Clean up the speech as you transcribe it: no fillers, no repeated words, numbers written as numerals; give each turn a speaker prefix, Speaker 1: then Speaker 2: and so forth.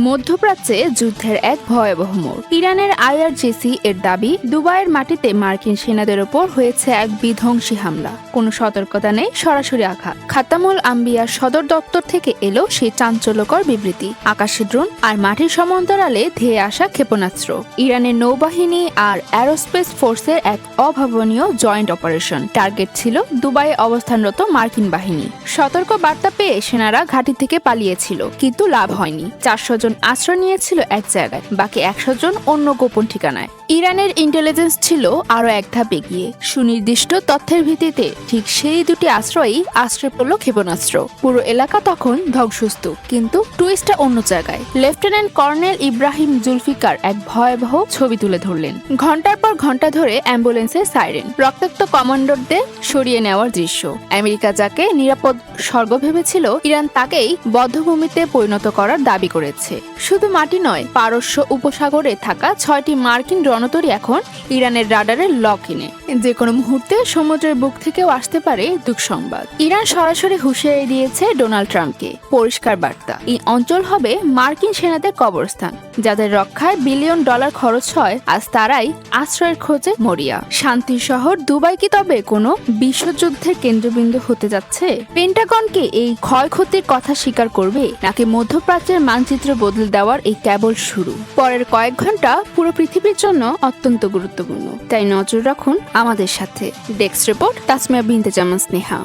Speaker 1: মধ্যপ্রাচ্যে যুদ্ধের এক ভয়াবহ মোড়। ইরানের আইআরজিসি এর দাবি, দুবাইয়ের মাটিতে মার্কিন সেনাদের ওপর হয়েছে এক বিধ্বংসী হামলা। কোনো সতর্কতা নেই, সরাসরি আঘাত। খাতামুল আম্বিয়ার সদর দপ্তর থেকে এলো সেই চাঞ্চল্যকর বিবৃতি। আকাশে ড্রোন আর মাটির সমান্তরালে ধেয়ে আসা ক্ষেপণাস্ত্র। ইরানের নৌবাহিনী আর অ্যারোস্পেস ফোর্সের এক অভাবনীয় জয়েন্ট অপারেশন। টার্গেট ছিল দুবাইয়ে অবস্থানরত মার্কিন বাহিনী। সতর্ক বার্তা পেয়ে সেনারা ঘাঁটি থেকে পালিয়েছিল, কিন্তু লাভ হয়নি। 400 জন আশ্রয় নিয়েছিল এক জায়গায়, বাকি 100 জন অন্য গোপন ঠিকানায়। ইরানের ইন্টেলিজেন্স ছিল আরও এক ধাপ এগিয়ে। সুনির্দিষ্ট তথ্যের ভিত্তিতে ঠিক সেই দুটি আশ্রয়ই আশ্রয় পড়ল ক্ষেপণাস্ত্র। পুরো এলাকা তখন ধ্বংসস্তূপ, কিন্তু টুইস্টটা অন্য জায়গায়। লেফটেন্যান্ট কর্নেল ইব্রাহিম জুলফিকার এক ভয়াবহ ছবি তুলে ধরলেন। ঘন্টার পর ঘন্টা ধরে অ্যাম্বুলেন্সের সাইরেন, রক্তাক্ত কমান্ডোরদের সরিয়ে নেওয়ার দৃশ্য। আমেরিকা যাকে নিরাপদ স্বর্গ ভেবেছিল, ইরান তাকেই বধ্যভূমিতে পরিণত করার দাবি করেছে। শুধু মাটি নয়, পারস্য উপসাগরে থাকা 6টি মার্কিন রণতরী এখন ইরানের রাডারের লক-ইনে। যে কোনো মুহূর্তে সমুদ্রের বুক থেকেও আসতে পারে দুঃসংবাদ। ইরান সরাসরি হুঁশিয়ারি দিয়েছে ডোনাল্ড ট্রাম্পকে। পরিষ্কার বার্তা, এই অঞ্চল হবে মার্কিন সেনাদের কবরস্থান। যাদের রক্ষায় বিলিয়ন ডলার খরচ হয়, আজ তারাই আশ্রয়ের খোঁজে মরিয়া। শান্তির শহর দুবাই কি তবে কোনো বিশ্বযুদ্ধের কেন্দ্রবিন্দু হতে যাচ্ছে? পেন্টাগনকে এই ক্ষয়ক্ষতির কথা স্বীকার করবে, নাকি মধ্যপ্রাচ্যের মানচিত্র বদলে দেওয়ার এই কেবল শুরু? পরের কয়েক ঘন্টা পুরো পৃথিবীর জন্য অত্যন্ত গুরুত্বপূর্ণ, তাই নজর রাখুন আমাদের সাথে। ডেস্ক রিপোর্ট, তাসমিয়া বিনতে জামান স্নেহা।